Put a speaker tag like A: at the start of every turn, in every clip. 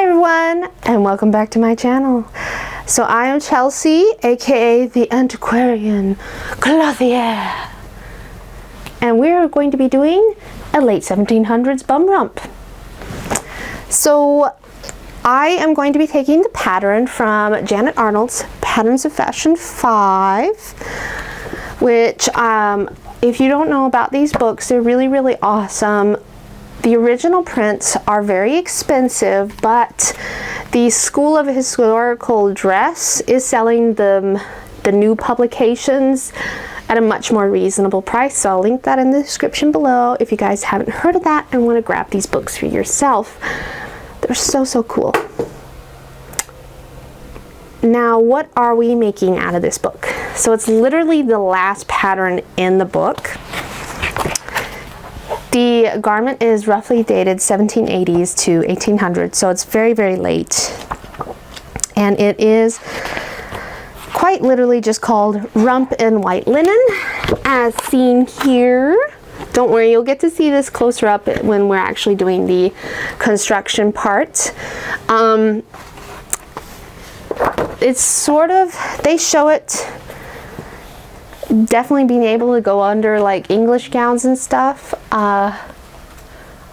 A: Hi everyone, and welcome back to my channel. So I am Chelsea, aka the Antiquarian Clothier, and we are going to be doing a late 1700s bum rump. So I am going to be taking the pattern from Janet Arnold's Patterns of Fashion 5, which if you don't know about these books, they're really awesome. The original prints are very expensive, but the School of Historical Dress is selling the new publications at a much more reasonable price, so I'll link that in the description below if you guys haven't heard of that and want to grab these books for yourself. They're so cool. Now, what are we making out of this book? So it's literally the last pattern in the book. The garment is roughly dated 1780s to 1800s, so it's very late. And it is quite literally just called Rump in White Linen, as seen here. Don't worry, you'll get to see this closer up when we're actually doing the construction part. It's sort of, they show it definitely being able to go under like English gowns and stuff.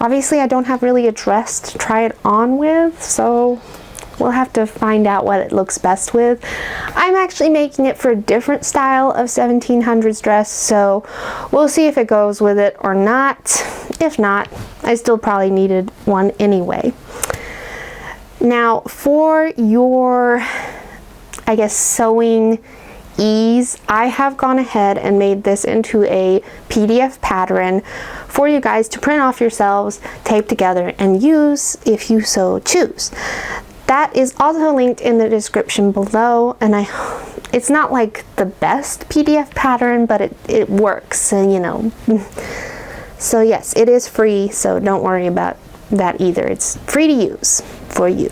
A: Obviously I don't have really a dress to try it on with, so we'll have to find out what it looks best with. I'm actually making it for a different style of 1700s dress, so we'll see if it goes with it or not. If not, I still probably needed one anyway. Now for your, I guess, sewing ease, I have gone ahead and made this into a PDF pattern for you guys to print off yourselves, tape together, and use if you so choose. That is also linked in the description below, and it's not like the best PDF pattern, but it works, you know. So yes, it is free, so don't worry about that either. It's free to use for you.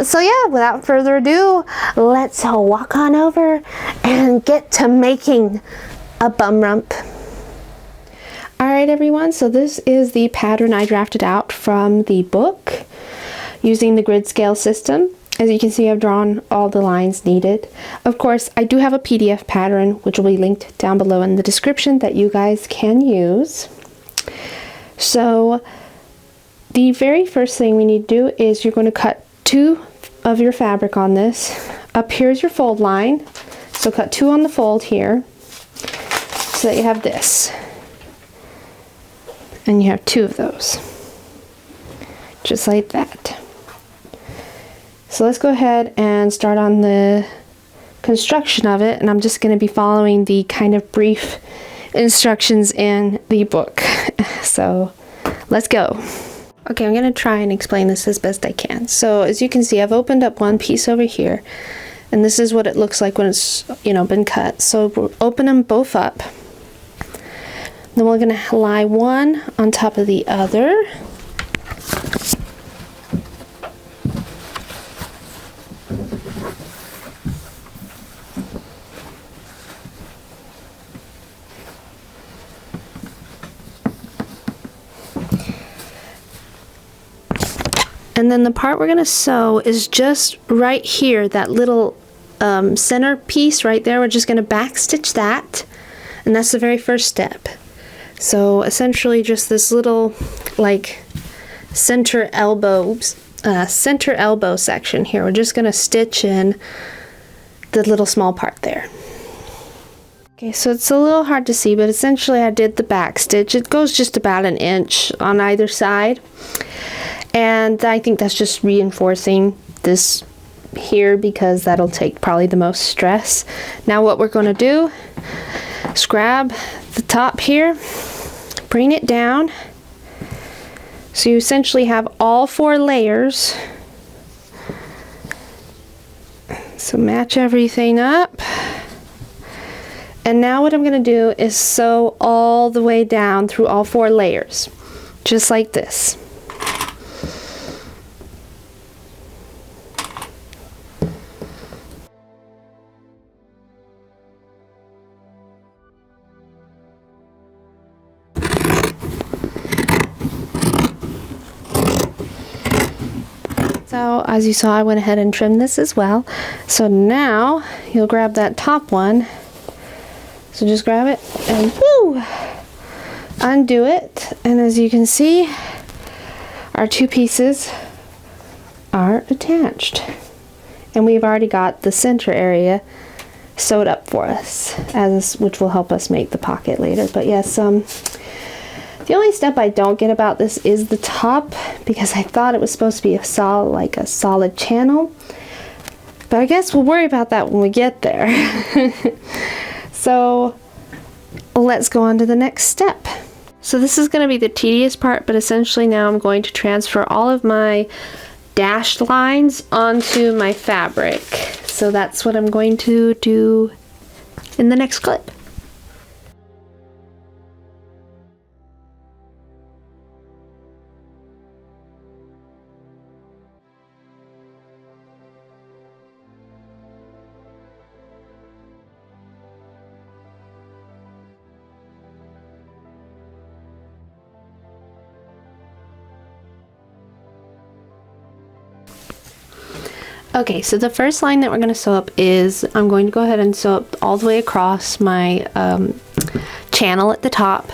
A: So yeah, without further ado, let's walk on over and get to making a bum rump. Alright everyone, so this is the pattern I drafted out from the book using the grid scale system. As you can see, I've drawn all the lines needed. Of course, I do have a PDF pattern which will be linked down below in the description that you guys can use. So the very first thing we need to do is you're going to cut 2 of your fabric on this. Up here is your fold line, so cut 2 on the fold here so that you have this, and you have 2 of those, just like that. So let's go ahead and start on the construction of it, and I'm just going to be following the kind of brief instructions in the book. So let's go. Okay, I'm going to try and explain this as best I can. So as you can see, I've opened up one piece over here, and this is what it looks like when it's, you know, been cut. So we'll open them both up. Then we're going to lie one on top of the other. And then the part we're going to sew is just right here, that little center piece right there. We're just going to backstitch that, and that's the very first step. So essentially just this little like center elbow section here. We're just going to stitch in the little small part there. Okay, so it's a little hard to see, but essentially I did the back stitch. It goes just about 1 inch on either side. And I think that's just reinforcing this here because that'll take probably the most stress. Now what we're going to do is grab the top here, bring it down. So you essentially have all 4 layers. So match everything up. And now what I'm going to do is sew all the way down through all 4 layers, just like this. So as you saw, I went ahead and trimmed this as well. So now you'll grab that top one. So just grab it and woo! Undo it. And as you can see, our two pieces are attached. And we've already got the center area sewed up for us, which will help us make the pocket later. But yes, the only step I don't get about this is the top, because I thought it was supposed to be a solid channel. But I guess we'll worry about that when we get there. So let's go on to the next step. So this is going to be the tedious part, but essentially now I'm going to transfer all of my dashed lines onto my fabric. So that's what I'm going to do in the next clip. Okay, so the first line that we're going to sew up is, I'm going to go ahead and sew up all the way across my channel at the top.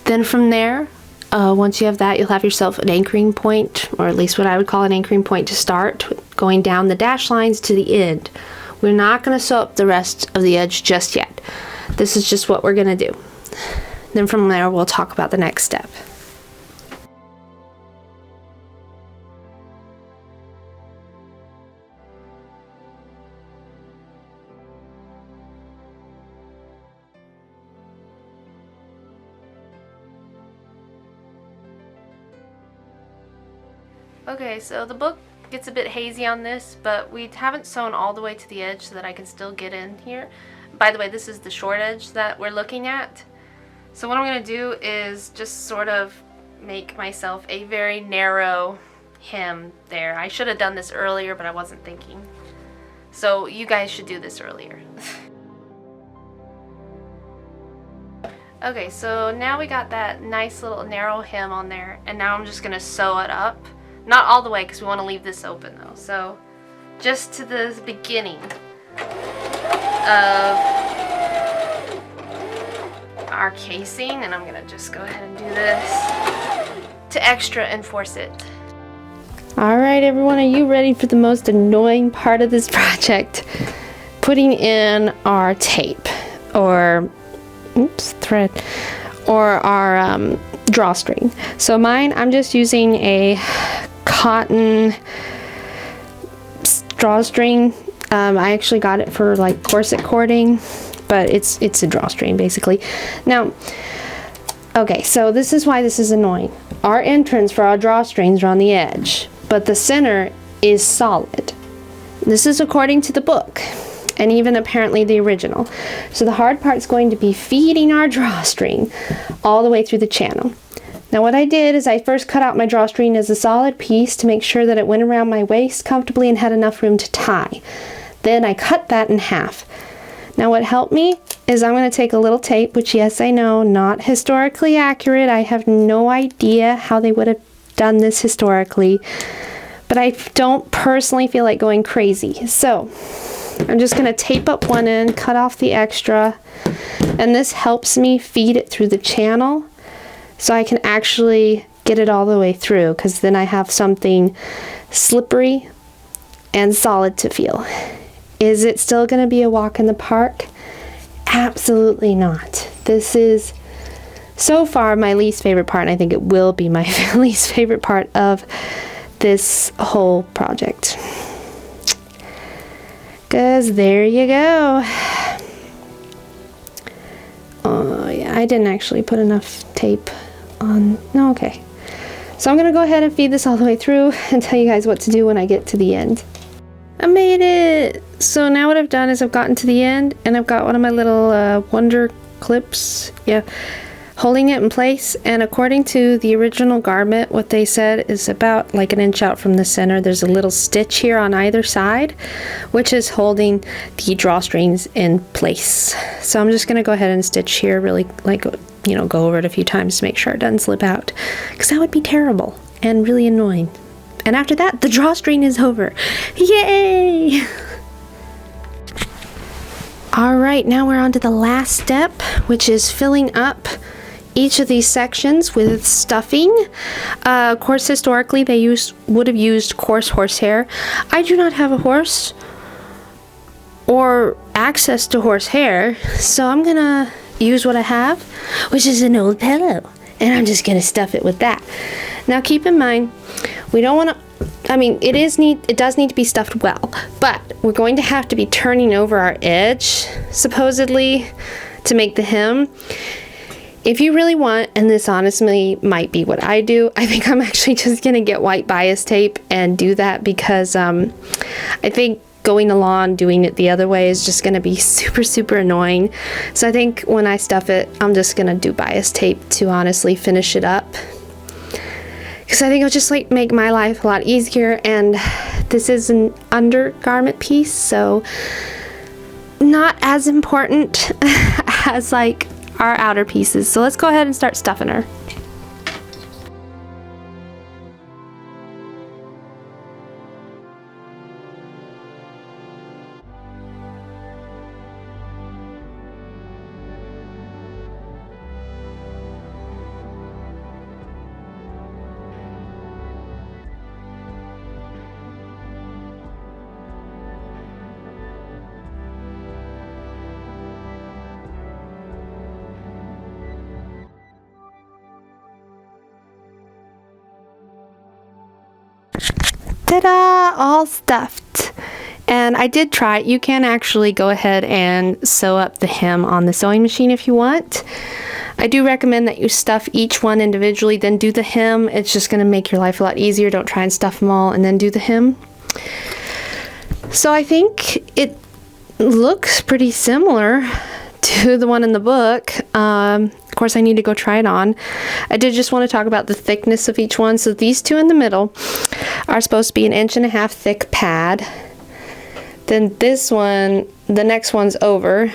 A: Then from there, once you have that, you'll have yourself an anchoring point, or at least what I would call an anchoring point to start, going down the dash lines to the end. We're not going to sew up the rest of the edge just yet. This is just what we're going to do. Then from there, we'll talk about the next step. Okay, so the book gets a bit hazy on this, but we haven't sewn all the way to the edge so that I can still get in here. By the way, this is the short edge that we're looking at. So what I'm going to do is just sort of make myself a very narrow hem there. I should have done this earlier, but I wasn't thinking. So you guys should do this earlier. Okay, so now we got that nice little narrow hem on there, and now I'm just going to sew it up. Not all the way, because we want to leave this open though. So just to the beginning of our casing, and I'm gonna just go ahead and do this to extra enforce it. Alright everyone, are you ready for the most annoying part of this project? Putting in our tape, or thread, or our drawstring. So mine, I'm just using a cotton drawstring. I actually got it for like corset cording, but it's a drawstring basically. Now, okay, so this is why this is annoying. Our entrance for our drawstrings are on the edge, but the center is solid. This is according to the book, and even apparently the original. So the hard part is going to be feeding our drawstring all the way through the channel. Now what I did is I first cut out my drawstring as a solid piece to make sure that it went around my waist comfortably and had enough room to tie. Then I cut that in half. Now what helped me is I'm going to take a little tape, which yes, I know, not historically accurate. I have no idea how they would have done this historically, but I don't personally feel like going crazy. So I'm just going to tape up one end, cut off the extra, and this helps me feed it through the channel so I can actually get it all the way through, because then I have something slippery and solid to feel. Is it still going to be a walk in the park? Absolutely not. This is so far my least favorite part, and I think it will be my least favorite part of this whole project. Because there you go. Oh yeah, I didn't actually put enough tape on. No, okay. So I'm going to go ahead and feed this all the way through and tell you guys what to do when I get to the end. I made it! So now what I've done is I've gotten to the end, and I've got one of my little wonder clips, holding it in place. And according to the original garment, what they said is about like an inch out from the center. There's a little stitch here on either side, which is holding the drawstrings in place. So I'm just going to go ahead and stitch here, really go over it a few times to make sure it doesn't slip out, because that would be terrible and really annoying And after that, the drawstring is over. Yay! Alright, now we're on to the last step, which is filling up each of these sections with stuffing. Of course, historically, they would have used coarse horsehair. I do not have a horse or access to horsehair, so I'm gonna use what I have, which is an old pillow, and I'm just gonna stuff it with that. Now keep in mind, we don't want to, it does need to be stuffed well, but we're going to have to be turning over our edge, supposedly, to make the hem. If you really want, and this honestly might be what I do, I think I'm actually just gonna get white bias tape and do that, because I think going along doing it the other way is just gonna be super annoying. So I think when I stuff it, I'm just gonna do bias tape to honestly finish it up, because I think it'll just like make my life a lot easier. And this is an undergarment piece, so not as important as like our outer pieces. So let's go ahead and start stuffing her. Ta-da! All stuffed. And I did try it. You can actually go ahead and sew up the hem on the sewing machine if you want. I do recommend that you stuff each one individually, then do the hem. It's just going to make your life a lot easier. Don't try and stuff them all and then do the hem. So I think it looks pretty similar to the one in the book. Of course, I need to go try it on. I did just want to talk about the thickness of each one. So these two in the middle are supposed to be 1.5 inch thick pad. Then this one, the next one's over,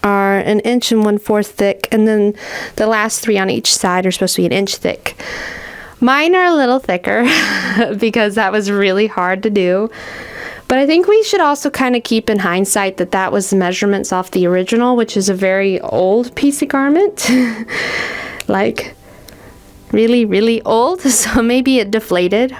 A: are 1 1/4 inch thick, and then the last 3 on each side are supposed to be 1 inch thick. Mine are a little thicker because that was really hard to do. But I think we should also kind of keep in hindsight that that was the measurements off the original, which is a very old piece of garment. Like, really old, so maybe it deflated